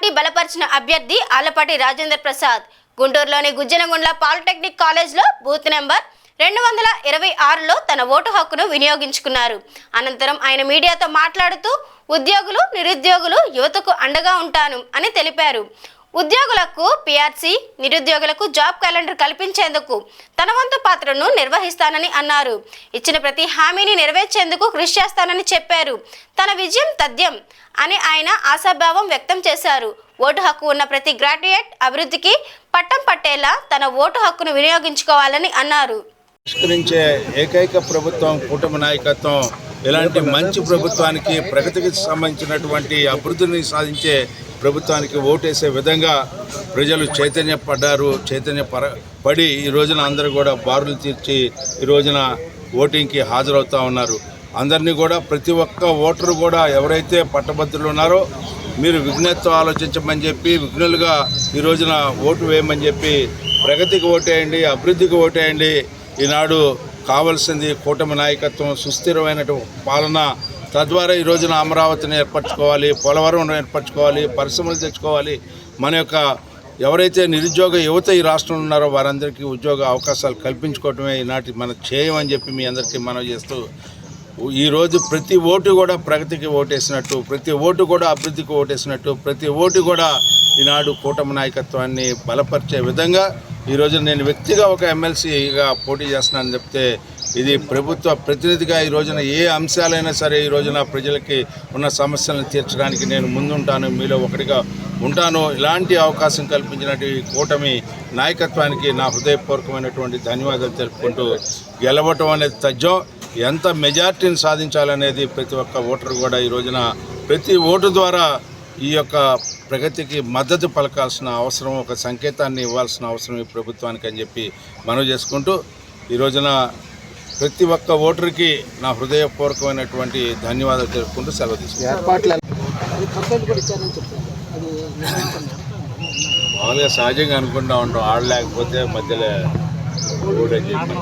Party బలపరిచిన అభ్యర్థి ఆలపాటి రాజేంద్ర ప్రసాద్ గుంటూరులోని గుజ్జనగుండ్ల పాలిటెక్నిక్ కాలేజ్లో బూత్ నెంబర్ 226లో తన ఓటు హక్కును వినియోగించుకున్నారు. అనంతరం ఆయన మీడియాతో మాట్లాడుతూ ఉద్యోగులు, నిరుద్యోగులు, యువతకు అండగా ఉంటాను అని తెలిపారు. ఉద్యోగులకు పిఆర్సీ, నిరుద్యోగులకు జాబ్ క్యాలెండర్ కల్పించేందుకు తన వంతు పాత్రను నిర్వహిస్తానని అన్నారు. ఇచ్చిన ప్రతి హామీని నెరవేర్చేందుకు కృషి చేస్తానని చెప్పారు. తన విజయం తథ్యం అని ఆయన ఆశాభావం వ్యక్తం చేశారు. ఓటు హక్కు ఉన్న ప్రతి గ్రాడ్యుయేట్ అభివృద్ధికి పట్టం పట్టేలా తన ఓటు హక్కును వినియోగించుకోవాలని అన్నారు. పరిష్కరించే ఏకైక ప్రభుత్వం కూటమి నాయకత్వం. ఇలాంటి మంచి ప్రభుత్వానికి, ప్రగతికి సంబంధించినటువంటి అభివృద్ధిని సాధించే ప్రభుత్వానికి ఓటేసే విధంగా ప్రజలు చైతన్యపడి ఈ రోజున అందరూ కూడా బారులు తీర్చి ఈ రోజున ఓటింగ్కి హాజరవుతూ ఉన్నారు. అందరినీ కూడా ప్రతి ఒక్క ఓటరు కూడా ఎవరైతే పట్టభద్రులు ఉన్నారో మీరు విఘ్నతతో ఆలోచించమని చెప్పి, విఘ్నులుగా ఈ రోజున ఓటు వేయమని చెప్పి, ప్రగతికి ఓటేయండి, అభివృద్ధికి ఓటేయండి. ఈనాడు కావాల్సింది కూటమి నాయకత్వం, సుస్థిరమైన పాలన. తద్వారా ఈ రోజున అమరావతిని ఏర్పరచుకోవాలి, పోలవరం ఏర్పరచుకోవాలి, పరిశ్రమలు తెచ్చుకోవాలి. మన యొక్క ఎవరైతే నిరుద్యోగ యువత ఈ రాష్ట్రంలో ఉన్నారో వారందరికీ ఉద్యోగ అవకాశాలు కల్పించుకోవటమే ఈనాటి మన ధ్యేయం అని చెప్పి మీ అందరికీ మనవి చేస్తూ, ఈరోజు ప్రతి ఓటు కూడా ప్రగతికి ఓటేసినట్టు, ప్రతి ఓటు కూడా అభివృద్ధికి ఓటేసినట్టు, ప్రతి ఓటు కూడా ఈనాడు కూటమి నాయకత్వాన్ని బలపరిచే విధంగా ఈరోజు నేను వ్యక్తిగా ఒక ఎమ్మెల్సీగా పోటీ చేస్తున్నానని చెప్తే, ఇది ప్రభుత్వ ప్రతినిధిగా ఈ రోజున ఏ అంశాలైనా సరే ఈ రోజున ప్రజలకి ఉన్న సమస్యలను తీర్చడానికి నేను ముందుంటాను, మీలో ఒకటిగా ఉంటాను. ఇలాంటి అవకాశం కల్పించినట్టు ఈ కూటమి నాయకత్వానికి నా హృదయపూర్వకమైనటువంటి ధన్యవాదాలు తెలుపుకుంటూ, గెలవటం అనేది తథ్యం. ఎంత మెజార్టీని సాధించాలనేది ప్రతి ఒక్క ఓటరు కూడా ఈ రోజున ప్రతి ఓటు ద్వారా ఈ యొక్క ప్రగతికి మద్దతు పలకాల్సిన అవసరం, ఒక సంకేతాన్ని ఇవ్వాల్సిన అవసరం ఈ ప్రభుత్వానికి అని చెప్పి మనవి చేసుకుంటూ, ఈ రోజున ప్రతి ఒక్క ఓటరుకి నా హృదయపూర్వకమైనటువంటి ధన్యవాదాలు తెలుపుకుంటూ సెలవు తీసుకుంటాను. మామూలుగా సహజంగా అనుకుంటా ఉంటాం, ఆడలేకపోతే మధ్యలో ఓడని చెప్పి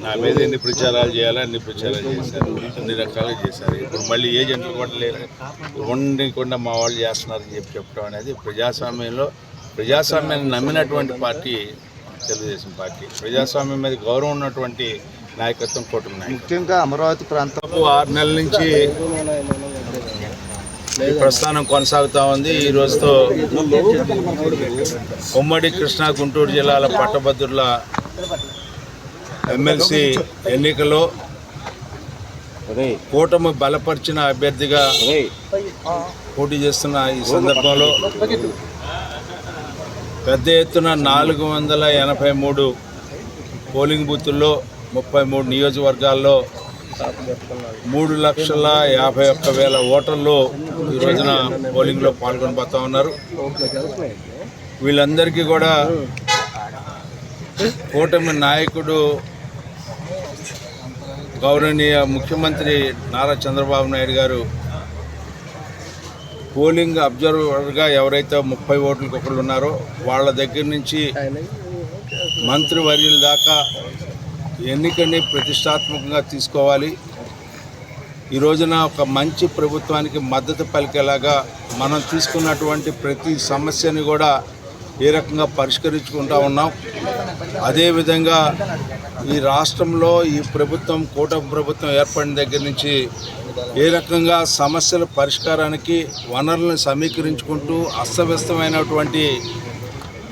నా మీద ఎన్ని ప్రచారాలు చేయాలో అన్ని ప్రచారాలు చేశారు, అన్ని రకాలుగా చేశారు. ఇప్పుడు మళ్ళీ ఏజెంట్లు కూడా లేరు, ఉండకుండా మా వాళ్ళు చేస్తున్నారని చెప్పడం అనేది ప్రజాస్వామ్యాన్ని నమ్మినటువంటి పార్టీ తెలుగుదేశం పార్టీ. ప్రజాస్వామ్యం మీద గౌరవం ఉన్నటువంటి నాయకత్వం కూటమి నాయకత్వం. ముఖ్యంగా అమరావతి ప్రాంతం 6 నెలల నుంచి ఈ ప్రస్థానం కొనసాగుతూ ఉంది. ఈ రోజుతో ఉమ్మడి కృష్ణా గుంటూరు జిల్లాల పట్టభద్రుల ఎమ్మెల్సీ ఎన్నికలో కూటమి బలపరిచిన అభ్యర్థిగా పోటీ చేస్తున్న ఈ సందర్భంలో పెద్ద ఎత్తున 483 పోలింగ్ బూతుల్లో 33 నియోజకవర్గాల్లో 3,51,000 ఓటర్లు ఈ రోజున పోలింగ్లో పాల్గొనబోతూ ఉన్నారు. వీళ్ళందరికీ కూడా కూటమి నాయకుడు గౌరవనీయ ముఖ్యమంత్రి నారా చంద్రబాబు నాయుడు గారు పోలింగ్ అబ్జర్వర్గా ఎవరైతే 30 ఓట్లకు ఒకళ్ళు ఉన్నారో వాళ్ళ దగ్గర నుంచి మంత్రివర్యుల దాకా ఎన్నికని ప్రతిష్టాత్మకంగా తీసుకోవాలి. ఈ రోజున ఒక మంచి ప్రభుత్వానికి మద్దతు పలికేలాగా మనం తీసుకున్నటువంటి ప్రతి సమస్యని కూడా ఏ రకంగా పరిష్కరించుకుంటూ ఉన్నాం. అదేవిధంగా ఈ రాష్ట్రంలో ఈ ప్రభుత్వం, కూటమి ప్రభుత్వం ఏర్పడిన దగ్గర నుంచి ఏ రకంగా సమస్యల పరిష్కారానికి వనరులను సమీకరించుకుంటూ అస్తవ్యస్తమైనటువంటి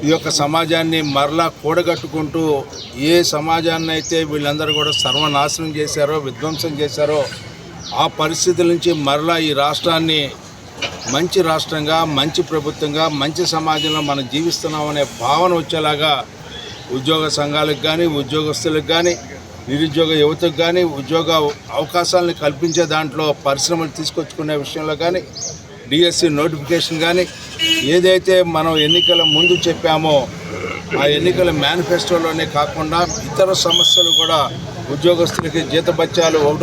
ఈ యొక్క సమాజాన్ని మరలా కూడగట్టుకుంటూ, ఏ సమాజాన్ని అయితే వీళ్ళందరూ కూడా సర్వనాశనం చేశారో, విధ్వంసం చేశారో ఆ పరిస్థితుల నుంచి మరలా ఈ రాష్ట్రాన్ని మంచి రాష్ట్రంగా, మంచి ప్రభుత్వంగా, మంచి సమాజంలో మనం జీవిస్తున్నామనే భావన వచ్చేలాగా ఉద్యోగ సంఘాలకు కానీ, ఉద్యోగస్తులకు కానీ, నిరుద్యోగ యువతకు కానీ ఉద్యోగ అవకాశాలను కల్పించే దాంట్లో పరిశ్రమలు తీసుకొచ్చుకునే విషయంలో కానీ, డిఎస్సి నోటిఫికేషన్ కానీ ఏదైతే మనం ఎన్నికల ముందు చెప్పామో ఆ ఎన్నికల మేనిఫెస్టోలోనే కాకుండా ఇతర సమస్యలు కూడా ఉద్యోగస్తులకి జీతభత్యాలు